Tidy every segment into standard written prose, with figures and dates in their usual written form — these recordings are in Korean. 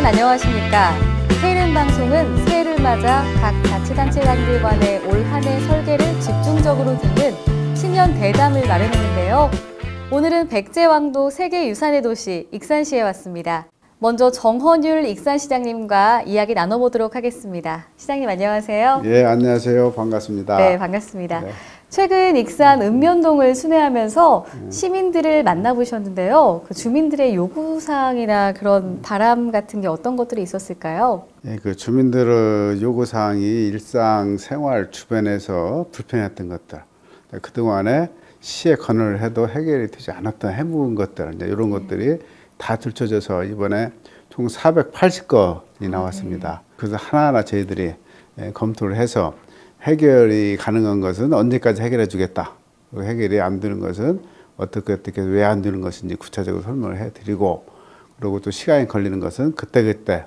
안녕하십니까. KLM 방송은 새해를 맞아 각 자치단체장들 간의 올 한 해 설계를 집중적으로 듣는 신년 대담을 마련했는데요. 오늘은 백제왕도 세계유산의 도시 익산시에 왔습니다. 먼저 정헌율 익산시장님과 이야기 나눠보도록 하겠습니다. 시장님 안녕하세요. 예, 안녕하세요. 반갑습니다. 네, 반갑습니다. 네. 최근 익산 읍면동을 순회하면서 시민들을 만나보셨는데요. 그 주민들의 요구사항이나 그런 바람 같은 게 어떤 것들이 있었을까요? 예, 그 주민들의 요구사항이 일상생활 주변에서 불편했던 것들, 그동안에 시에 건의를 해도 해결이 되지 않았던 해묵은 것들, 이제 이런 것들이 다 들춰져서 이번에 총 480건이 나왔습니다. 그래서 하나하나 저희들이 검토를 해서 해결이 가능한 것은 언제까지 해결해 주겠다. 해결이 안 되는 것은 어떻게 왜 안 되는 것인지 구체적으로 설명을 해드리고, 그리고 또 시간이 걸리는 것은 그때그때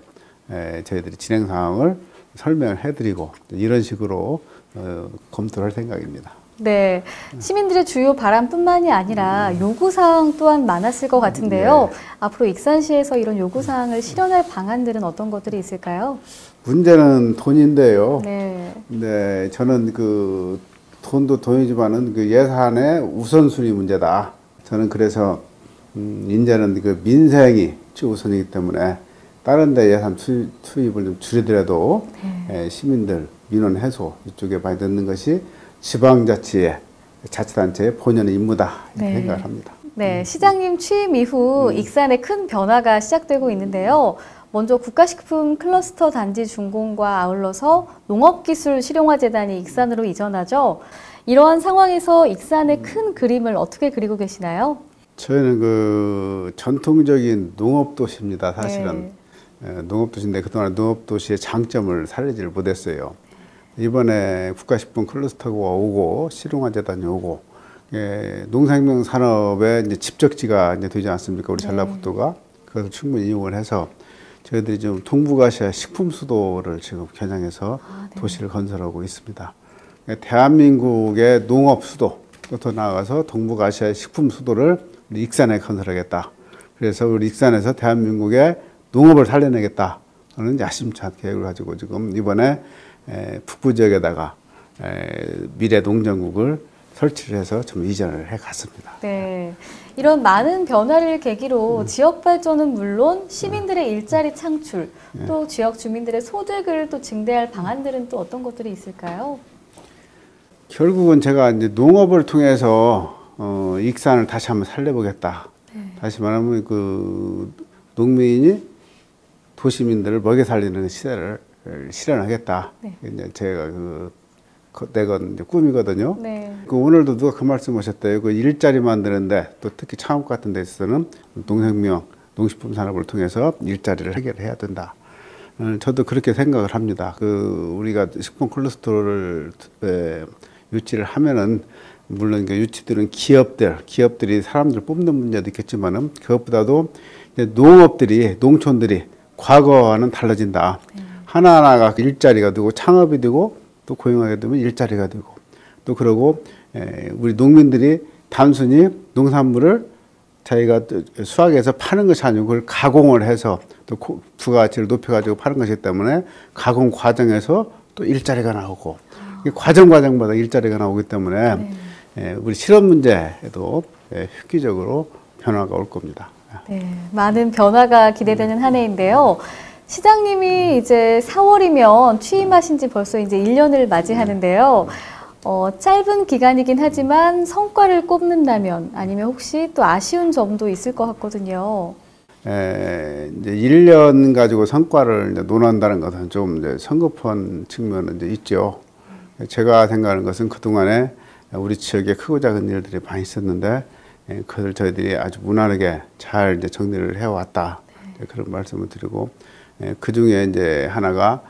저희들이 진행 상황을 설명을 해드리고, 이런 식으로 검토를 할 생각입니다. 네, 시민들의 주요 바람뿐만이 아니라 요구사항 또한 많았을 것 같은데요. 네. 앞으로 익산시에서 이런 요구사항을 실현할 방안들은 어떤 것들이 있을까요? 문제는 돈인데요. 네. 네, 저는 그 돈도 돈이지만은 그 예산의 우선순위 문제다. 저는 그래서 이제는 그 민생이 최우선이기 때문에 다른 데 예산 투입을 좀 줄이더라도 시민들 민원 해소 이쪽에 많이 넣는 것이 지방자치의 자치단체의 본연의 임무다 이렇게 생각을 합니다. 네, 시장님 취임 이후 익산에 큰 변화가 시작되고 있는데요. 먼저 국가식품 클러스터 단지 준공과 아울러서 농업기술실용화재단이 익산으로 이전하죠. 이러한 상황에서 익산의 큰 그림을 어떻게 그리고 계시나요? 저희는 그 전통적인 농업도시입니다. 사실은 농업도시인데 그동안 농업도시의 장점을 살리지를 못했어요. 이번에 국가식품 클러스터가 오고 실용화재단이 오고 농산물 산업의 이제 집적지가 이제 되지 않습니까? 우리 전라북도가 그것을 충분히 이용을 해서 저희들이 좀 동북아시아 식품 수도를 지금 겨냥해서 도시를 건설하고 있습니다. 대한민국의 농업 수도, 또 더 나아가서 동북아시아의 식품 수도를 우리 익산에 건설하겠다. 그래서 우리 익산에서 대한민국의 농업을 살려내겠다. 하는 야심찬 계획을 가지고 지금 이번에 북부 지역에다가 미래 농정국을 설치를 해서 좀 이전을 해 갔습니다. 네, 이런 많은 변화를 계기로 지역 발전은 물론 시민들의 일자리 창출, 또 지역 주민들의 소득을 또 증대할 방안들은 또 어떤 것들이 있을까요? 결국은 제가 이제 농업을 통해서 익산을 다시 한번 살려보겠다. 다시 말하면 그 농민이 도시민들을 먹여 살리는 시대를 실현하겠다. 이제 제가 내건 이제 꿈이거든요. 그 오늘도 누가 그 말씀하셨대요. 그 일자리 만드는데 또 특히 창업 같은 데 있어서는 농생명, 농식품 산업을 통해서 일자리를 해결해야 된다. 저도 그렇게 생각을 합니다. 그 우리가 식품 클러스터를 유치를 하면은 물론 그 유치들은 기업들이 사람들 뽑는 문제도 있겠지만은 그것보다도 이제 농촌들이 과거와는 달라진다. 하나하나가 일자리가 되고 창업이 되고 또 고용하게 되면 일자리가 되고 또 그러고 우리 농민들이 단순히 농산물을 자기가 수확해서 파는 것이 아니고 그걸 가공을 해서 또 부가가치를 높여가지고 파는 것이기 때문에 가공 과정에서 또 일자리가 나오고 과정마다 일자리가 나오기 때문에 우리 실업 문제에도 획기적으로 변화가 올 겁니다. 네, 많은 변화가 기대되는 한 해인데요. 시장님이 이제 4월이면 취임하신 지 벌써 이제 1년을 맞이하는데요. 짧은 기간이긴 하지만 성과를 꼽는다면 아니면 혹시 또 아쉬운 점도 있을 것 같거든요. 이제 1년 가지고 성과를 이제 논한다는 것은 좀 이제 성급한 측면은 이제 있죠. 제가 생각하는 것은 그동안에 우리 지역에 크고 작은 일들이 많이 있었는데 그걸 저희들이 아주 무난하게 잘 이제 정리를 해왔다. 그런 말씀을 드리고 그 중에 이제 하나가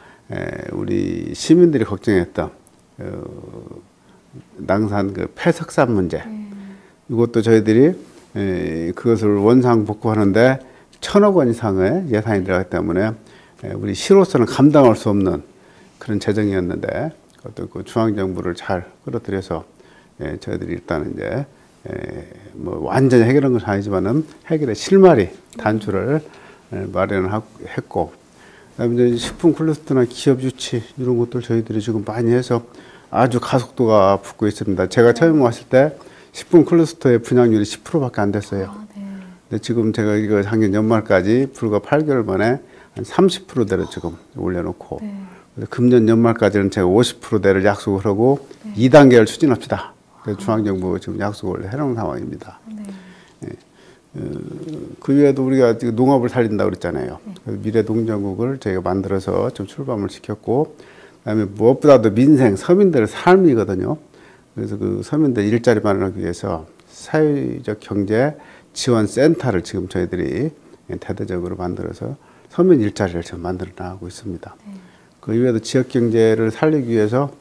우리 시민들이 걱정했던 낭산 그 폐석산 문제. 이것도 저희들이 그것을 원상복구하는데 1,000억 원 이상의 예산이 들어가기 때문에 우리 시로서는 감당할 수 없는 그런 재정이었는데 그것도 그 중앙정부를 잘 끌어들여서 저희들이 일단 이제 뭐 완전히 해결한 건 아니지만은 해결의 실마리 단추를 마련했고 그다음에 이제 식품 클러스터나 기업 유치 이런 것들 저희들이 지금 많이 해서 아주 가속도가 붙고 있습니다. 제가 처음 왔을 때 식품 클러스터의 분양률이 10%밖에 안 됐어요. 아, 네. 근데 지금 제가 이거 작년 연말까지 불과 8개월 만에 한 30%대로 지금 올려놓고 네. 금년 연말까지는 제가 50%대를 약속을 하고 2단계를 추진합시다. 그래서 중앙정부 지금 약속을 해놓은 상황입니다. 네. 그 외에도 우리가 지금 농업을 살린다고 그랬잖아요. 그래서 미래농장국을 저희가 만들어서 좀 출범을 시켰고, 그다음에 무엇보다도 민생, 서민들의 삶이거든요. 그래서 그 서민들 일자리 마련하기 위해서 사회적 경제 지원 센터를 지금 저희들이 대대적으로 만들어서 서민 일자리를 지금 만들어 나가고 있습니다. 그 이외에도 지역 경제를 살리기 위해서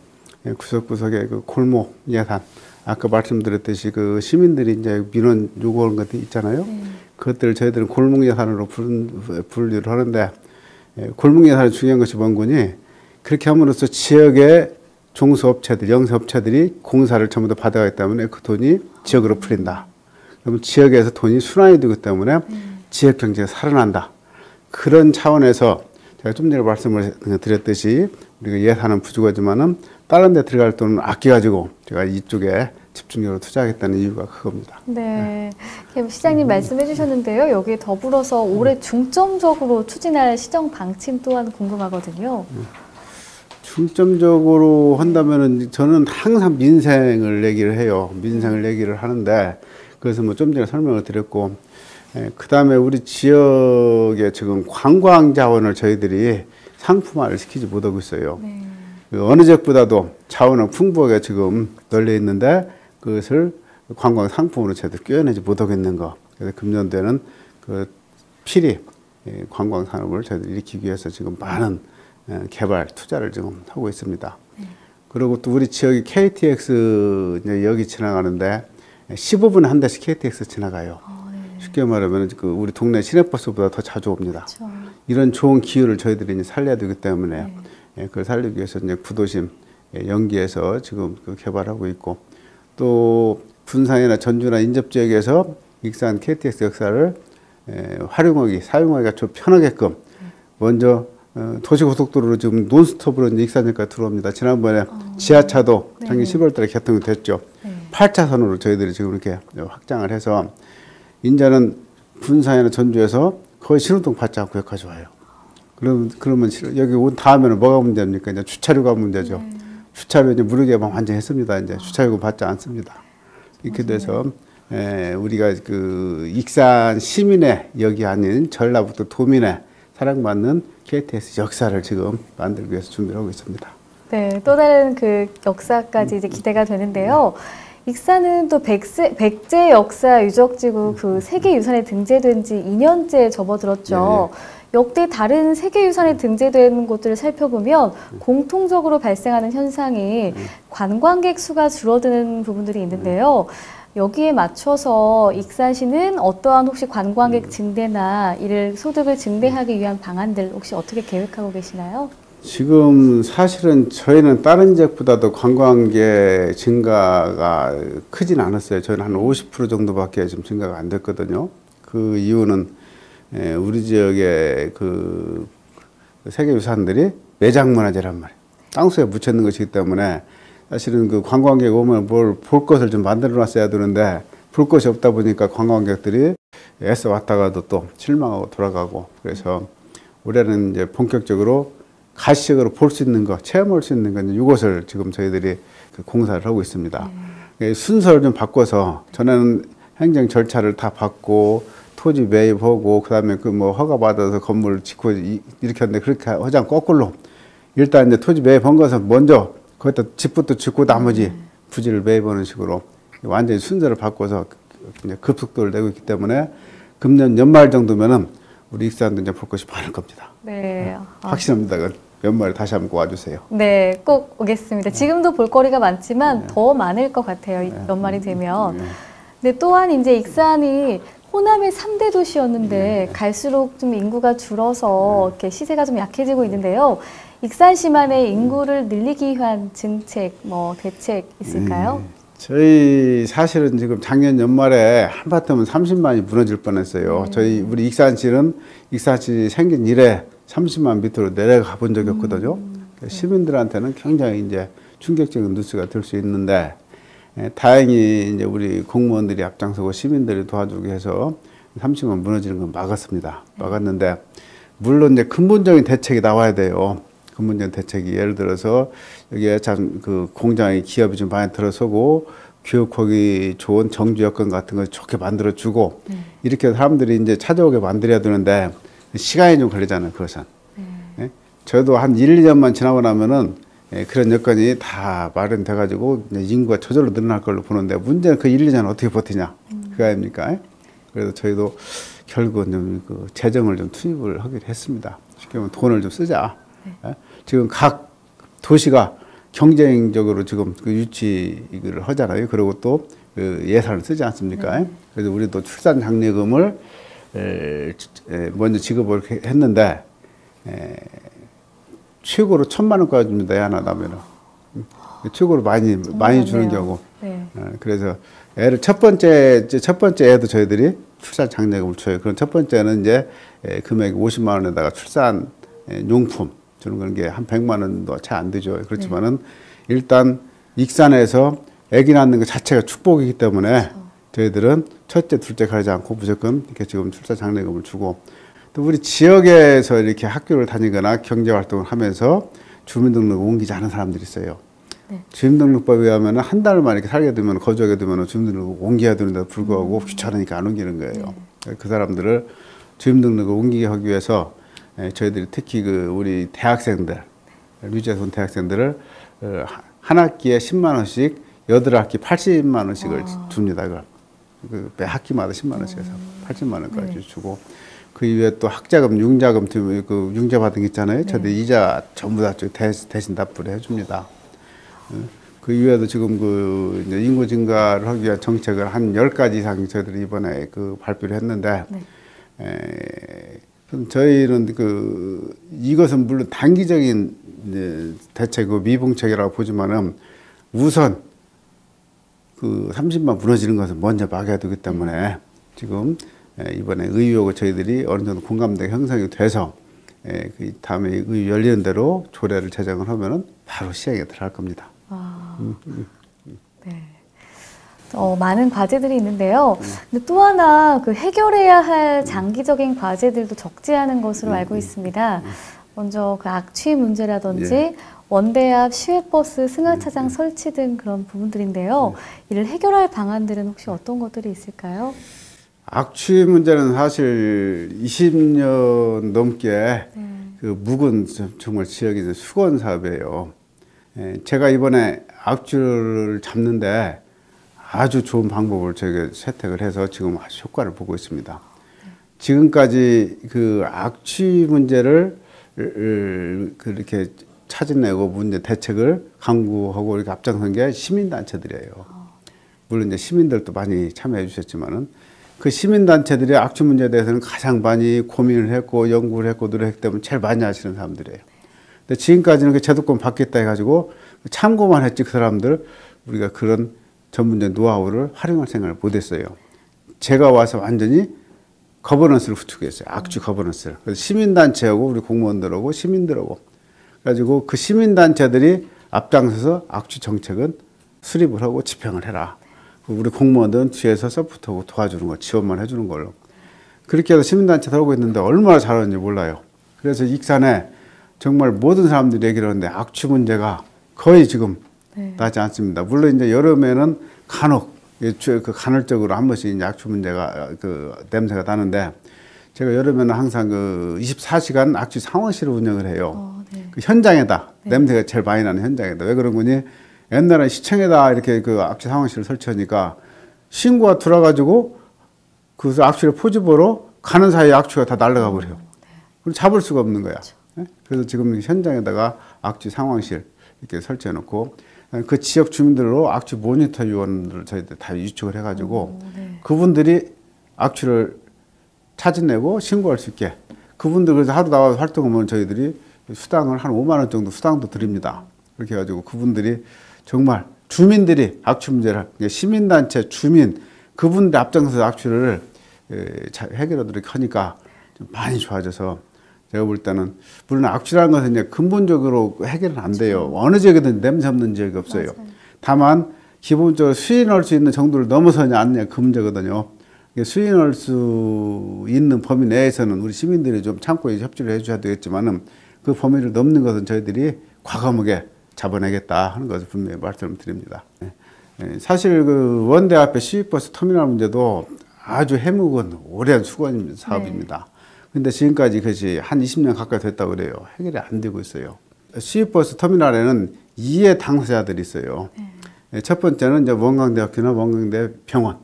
구석구석에 그 골목 예산, 아까 말씀드렸듯이 그 시민들이 이제 민원 요구하는 것들 있잖아요. 그것들을 저희들은 골목 예산으로 분류를 하는데, 골목 예산이 중요한 것이 뭔거니, 그렇게 함으로써 지역의 종소업체들, 영세업체들이 공사를 전부 다 받아가기 때문에 그 돈이 지역으로 풀린다. 그러면 지역에서 돈이 순환이 되기 때문에 지역 경제가 살아난다. 그런 차원에서 제가 좀 전에 말씀을 드렸듯이 우리가 예산은 부족하지만은 다른 데 들어갈 돈은 아껴가지고 제가 이쪽에 집중적으로 투자하겠다는 이유가 그겁니다. 네. 시장님 말씀해 주셨는데요. 여기에 더불어서 올해 중점적으로 추진할 시정 방침 또한 궁금하거든요. 중점적으로 한다면은 저는 항상 민생을 얘기를 해요. 민생을 얘기를 하는데, 그래서 뭐 좀 전에 설명을 드렸고, 그 다음에 우리 지역에 지금 관광 자원을 저희들이 상품화를 시키지 못하고 있어요. 네. 어느 지역보다도 자원은 풍부하게 지금 널려 있는데 그것을 관광 상품으로 제대로 꿰어내지 못하고 있는 거. 그래서 금년도에는 그 필히 관광 산업을 저희들이 일으키기 위해서 지금 많은 개발 투자를 지금 하고 있습니다. 그리고 또 우리 지역이 KTX 이제 여기 지나가는데 15분에 한 대씩 KTX 지나가요. 쉽게 말하면 그 우리 동네 시내버스보다 더 자주 옵니다. 그렇죠. 이런 좋은 기후를 저희들이 이제 살려야 되기 때문에 그걸 살리기 위해서 이제 구도심 연기해서 지금 그 개발하고 있고, 또 분산이나 전주나 인접 지역에서 익산 KTX 역사를 활용하기, 사용하기가 좀 편하게끔 먼저 도시고속도로로 지금 논스톱으로 이제 익산역까지 들어옵니다. 지난번에 지하차도 작년 10월 달에 개통이 됐죠. 8차선으로 저희들이 지금 이렇게 확장을 해서 이제는 분산이나 전주에서 거의 신호등 받지 않고 여기까지 와요. 그러면 여기 온 다음에는 뭐가 문제입니까? 이제 주차료가 문제죠. 주차료 이제 무료 개방 완전했습니다. 이제 주차요금 받지 않습니다. 이렇게 돼서 우리가 그 익산 시민의 역이 아닌 전라북도 도민의 사랑받는 KTX 역사를 지금 만들기 위해서 준비를 하고 있습니다. 네, 또 다른 그 역사까지 이제 기대가 되는데요. 익산은 또 백제 역사 유적지구 그 세계유산에 등재된 지 2년째 접어들었죠. 역대 다른 세계유산에 등재된 곳들을 살펴보면 공통적으로 발생하는 현상이 관광객 수가 줄어드는 부분들이 있는데요. 여기에 맞춰서 익산시는 어떠한 혹시 관광객 증대나 이를 소득을 증대하기 위한 방안들 혹시 어떻게 계획하고 계시나요? 지금 사실은 저희는 다른 지역보다도 관광객 증가가 크진 않았어요. 저희는 한 50% 정도밖에 지금 증가가 안 됐거든요. 그 이유는 우리 지역의 그 세계유산들이 매장문화재란 말이에요. 땅속에 묻혀있는 것이기 때문에 사실은 그 관광객 오면 뭘 볼 것을 좀 만들어 놨어야 되는데 볼 것이 없다 보니까 관광객들이 애써 왔다가도 또 실망하고 돌아가고, 그래서 올해는 이제 본격적으로 가시적으로 볼 수 있는 것, 체험할 수 있는 것, 이것을 지금 저희들이 그 공사를 하고 있습니다. 순서를 좀 바꿔서 전에는 행정 절차를 다 받고 토지 매입하고 그다음에 그 뭐 허가 받아서 건물을 짓고 이렇게 하는데 그렇게 하지 않고 거꾸로 일단 이제 토지 매입한 것은 먼저 거기다 집부터 짓고 나머지 부지를 매입하는 식으로 완전히 순서를 바꿔서 급속도를 내고 있기 때문에 금년 연말 정도면은 우리 익산도 이제 볼 것이 많을 겁니다. 네. 확신합니다. 연말에 다시 한번 와주세요. 네, 꼭 오겠습니다. 지금도 볼거리가 많지만 더 많을 것 같아요. 연말이 되면. 근데 또한 이제 익산이 호남의 3대 도시였는데 갈수록 좀 인구가 줄어서 이렇게 시세가 좀 약해지고 있는데요. 익산시만의 인구를 늘리기 위한 정책, 뭐 대책 있을까요? 저희 사실은 지금 작년 연말에 한바탕은 30만이 무너질 뻔했어요. 저희 우리 익산시는 익산시 생긴 이래 30만 밑으로 내려가 본 적이 없거든요. 시민들한테는 굉장히 이제 충격적인 뉴스가 될 수 있는데, 다행히 이제 우리 공무원들이 앞장서고 시민들이 도와주기 해서 30만 무너지는 건 막았습니다. 막았는데, 물론 이제 근본적인 대책이 나와야 돼요. 근본적인 대책이 예를 들어서 여기에 참 그 공장의 기업이 좀 많이 들어서고 교육하기 좋은 정주 여건 같은 거 좋게 만들어 주고 이렇게 사람들이 이제 찾아오게 만들어야 되는데 시간이 좀 걸리잖아요. 그것은. 예? 저도 한 1, 2년만 지나고 나면은 그런 여건이 다 마련돼 가지고 인구가 저절로 늘어날 걸로 보는데 문제는 그 1, 2년 어떻게 버티냐 그거 아닙니까? 그래서 저희도 결국은 좀 그 재정을 좀 투입을 하기로 했습니다. 쉽게 말하면 돈을 좀 쓰자. 예? 지금 각 도시가 경쟁적으로 지금 그 유치를 하잖아요. 그리고 또 그 예산을 쓰지 않습니까? 그래서 우리도 출산 장려금을 먼저 지급을 했는데 최고로 1,000만 원까지 줍니다. 애 하나 낳으면 최고로 많이 주는 경우. 네. 그래서 애를 첫 번째 애도 저희들이 출산 장려금을 줘요. 그럼 첫 번째는 이제 금액이 50만 원에다가 출산 용품 주는 건 게 한 100만 원도 채 안 되죠. 그렇지만은 일단 익산에서 아기 낳는 것 자체가 축복이기 때문에 저희들은 첫째, 둘째 가리지 않고 무조건 이렇게 지금 출산 장려금을 주고 또 우리 지역에서 이렇게 학교를 다니거나 경제 활동을 하면서 주민등록을 옮기지 않은 사람들이 있어요. 네. 주민등록법에 의하면 한 달만 이렇게 살게 되면 거주하게 되면 주민등록을 옮겨야 되는데도 불구하고 귀찮으니까 안 옮기는 거예요. 그 사람들을 주민등록을 옮기게 하기 위해서 저희들이 특히 그 우리 대학생들, 유지에서 온 대학생들을 한 학기에 10만 원씩 8학기 80만 원씩을 줍니다. 그걸. 매 학기마다 10만 원씩 해서 80만 원까지 주고 그 이후에 또 학자금, 융자금, 그 융자 받은 게 있잖아요. 저희들 이자 전부 다 대신 납부를 해줍니다. 그 이후에도 지금 그 이제 인구 증가를 하기 위한 정책을 한 10가지 이상 저희들이 이번에 그 발표를 했는데 저희는 그 이것은 물론 단기적인 이제 대책이고 미봉책이라고 보지만은 우선 그 30만 무너지는 것은 먼저 막아야 되기 때문에 지금 이번에 의회하고 저희들이 어느 정도 공감대가 형성이 돼서 그 다음에 의회 열리는 대로 조례를 제정을 하면은 바로 시행에 들어갈 겁니다. 네. 많은 과제들이 있는데요. 근데 또 하나 그 해결해야 할 장기적인 과제들도 적지 않은 것으로 알고 있습니다. 먼저 그 악취 문제라든지 원대 앞 시외버스 승하차장 설치 등 그런 부분들인데요. 이를 해결할 방안들은 혹시 어떤 것들이 있을까요? 악취 문제는 사실 20년 넘게 그 묵은 정말 지역의 수건 사업이에요. 제가 이번에 악취를 잡는데 아주 좋은 방법을 저희가 채택을 해서 지금 아주 효과를 보고 있습니다. 지금까지 그 악취 문제를 그렇게 찾아내고 문제 대책을 강구하고 이렇게 앞장선 게 시민단체들이에요. 물론 이제 시민들도 많이 참여해 주셨지만은 그 시민단체들이 악취 문제에 대해서는 가장 많이 고민을 했고 연구를 했고 노력했기 때문에 제일 많이 아시는 사람들이에요. 근데 지금까지는 그 제도권 받겠다 해가지고 참고만 했지 그 사람들 우리가 그런 전문적인 노하우를 활용할 생각을 못했어요. 제가 와서 완전히 거버넌스를 구축했어요. 악취 거버넌스를. 그래서 시민단체하고 우리 공무원들하고 시민들하고 그래가지고 그 시민단체들이 앞장서서 악취 정책은 수립을 하고 집행을 해라. 우리 공무원들은 뒤에서 서포트하고 도와주는 거, 지원만 해주는 걸로. 그렇게 해서 시민단체도 하고 있는데 얼마나 잘하는지 몰라요. 그래서 익산에 정말 모든 사람들이 얘기를 하는데 악취 문제가 거의 지금 나지 않습니다. 물론 이제 여름에는 간혹, 그 간헐적으로 한 번씩 이제 악취 문제가 그 냄새가 나는데 제가 여름에는 항상 그 24시간 악취 상황실을 운영을 해요. 그 현장에다 냄새가 제일 많이 나는 현장에다. 왜 그런 거니? 옛날에 시청에다 이렇게 그 악취 상황실을 설치하니까 신고가 들어가지고 그 악취를 포집으로 가는 사이에 악취가 다 날아가 버려요. 그럼 잡을 수가 없는 거야. 그래서 지금 현장에다가 악취 상황실 이렇게 설치해 놓고 그 지역 주민들로 악취 모니터 요원들을 저희들 다 유축을 해가지고 그분들이 악취를 찾아내고 신고할 수 있게 그분들 그래서 하루 나와서 활동하면 저희들이 수당을 한 5만 원 정도 수당도 드립니다. 그렇게 해가지고 그분들이 정말 주민들이 악취 문제를 시민단체 주민 그분들 앞장서서 악취를 해결하도록 하니까 좀 많이 좋아져서 제가 볼 때는 물론 악취라는 것은 이제 근본적으로 해결은 안 돼요. 어느 지역이든 냄새 없는 지역이 없어요. 맞아요. 다만 기본적으로 수인할 수 있는 정도를 넘어서지 않느냐 그 문제거든요. 수인할 수 있는 범위 내에서는 우리 시민들이 좀 참고 협조를 해줘야 되겠지만은 그 범위를 넘는 것은 저희들이 과감하게 잡아내겠다 하는 것을 분명히 말씀을 드립니다. 사실 그 원대 앞에 시외버스 터미널 문제도 아주 해묵은 오랜 수건 사업입니다. 근데 지금까지 그것이 한 20년 가까이 됐다고 그래요. 해결이 안 되고 있어요. 시외버스 터미널에는 2의 당사자들이 있어요. 첫 번째는 이제 원광대학교나 원광대 병원.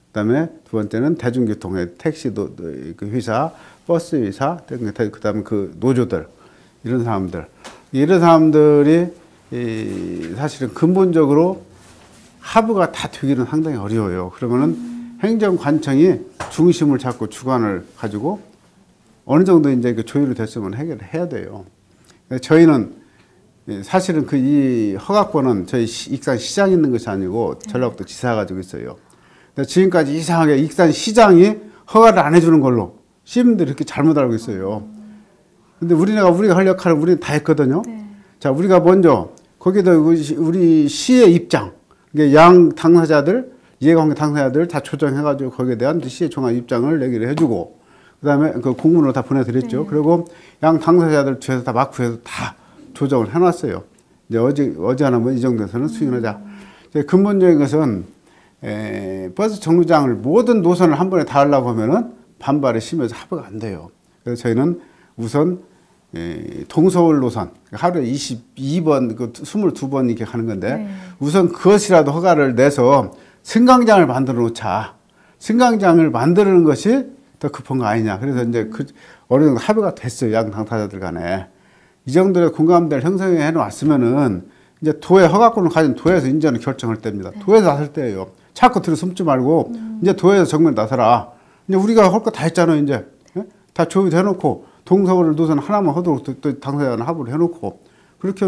그다음에 두 번째는 대중교통의 택시도 그 회사, 버스 회사, 그다음에 그 노조들 이런 사람들이 사실은 근본적으로 합의가 다 되기는 상당히 어려워요. 그러면은 행정관청이 중심을 잡고 주관을 가지고 어느 정도 이제 그 조율이 됐으면 해결을 해야 돼요. 저희는 사실은 그 이 허가권은 저희 익산 시장이 있는 것이 아니고 전라북도 지사가 가지고 있어요. 지금까지 이상하게 익산 시장이 허가를 안 해주는 걸로 시민들이 이렇게 잘못 알고 있어요. 근데 우리가 할 역할을 우리는 다 했거든요. 자, 우리가 먼저 거기다 우리 시의 입장, 양 당사자들, 이해관계 당사자들 다 조정해가지고 거기에 대한 시의 종합 입장을 내기를 해주고, 그 다음에 그 공문으로 다 보내드렸죠. 그리고 양 당사자들 뒤에서 다 마크해서 다 조정을 해놨어요. 이제 어제 하나면 이 정도에서는 수행하자. 근본적인 것은 버스 정류장을 모든 노선을 한 번에 다 하려고 하면은 반발이 심해서 합의가 안 돼요. 그래서 저희는 우선 동서울 노선 하루에 22번, 22번 이렇게 가는 건데 우선 그것이라도 허가를 내서 승강장을 만들어 놓자. 승강장을 만드는 것이 더 급한 거 아니냐. 그래서 이제 어느 정도 합의가 됐어요. 양 당사자들 간에. 이 정도의 공감대를 형성해 놓았으면은 이제 도에 허가권을 가진 도에서 인제는 결정할 때입니다. 도에서 나설 때예요. 자꾸 들어 숨지 말고 이제 도에서 정면 나서라. 이제 우리가 할 거 다 했잖아요. 이제 다 조율 해놓고 동서울 노선 하나만 하도록 또 당사자는 합의를 해놓고 그렇게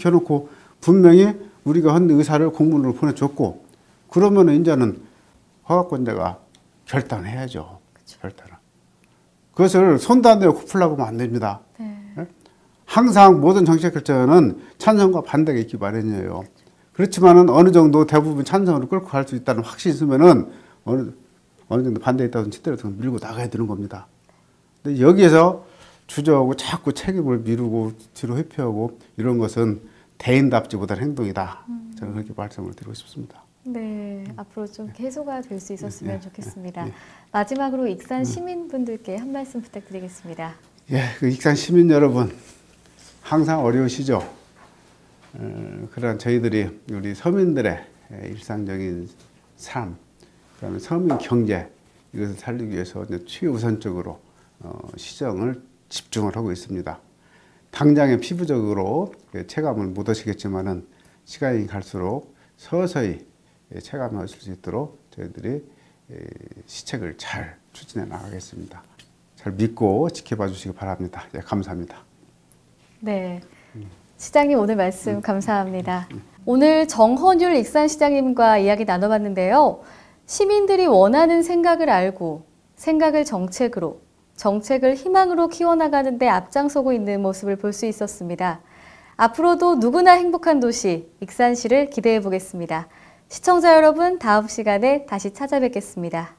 해놓고 분명히 우리가 한 의사를 공문으로 보내줬고 그러면은 이제는 허가권자가 결단해야죠. 결단을. 그것을 손도 안 대고 풀라고 하면 안 됩니다. 항상 모든 정책 결정은 찬성과 반대가 있기 마련이에요. 그렇지만은 어느 정도 대부분 찬성으로 끌고 갈 수 있다는 확신이 있으면은 어느 정도 반대에 있다는 치더라도 밀고 나가야 되는 겁니다. 근데 여기에서 주저하고 자꾸 책임을 미루고 뒤로 회피하고 이런 것은 대인답지 못한 행동이다. 저는 그렇게 말씀을 드리고 싶습니다. 네, 앞으로 좀 해소가 될 수 있었으면 좋겠습니다. 마지막으로 익산 시민분들께 한 말씀 부탁드리겠습니다. 예, 그 익산 시민 여러분 항상 어려우시죠? 그런 저희들이 우리 서민들의 일상적인 삶, 그다음에 서민 경제 이것을 살리기 위해서 최우선적으로 시정을 집중을 하고 있습니다. 당장의 피부적으로 체감을 못 하시겠지만은 시간이 갈수록 서서히 체감하실 수 있도록 저희들이 시책을 잘 추진해 나가겠습니다. 잘 믿고 지켜봐 주시기 바랍니다. 예, 감사합니다. 네, 시장님 오늘 말씀 감사합니다. 오늘 정헌율 익산시장님과 이야기 나눠봤는데요. 시민들이 원하는 생각을 알고 생각을 정책으로, 정책을 희망으로 키워나가는 데 앞장서고 있는 모습을 볼 수 있었습니다. 앞으로도 누구나 행복한 도시 익산시를 기대해 보겠습니다. 시청자 여러분, 다음 시간에 다시 찾아뵙겠습니다.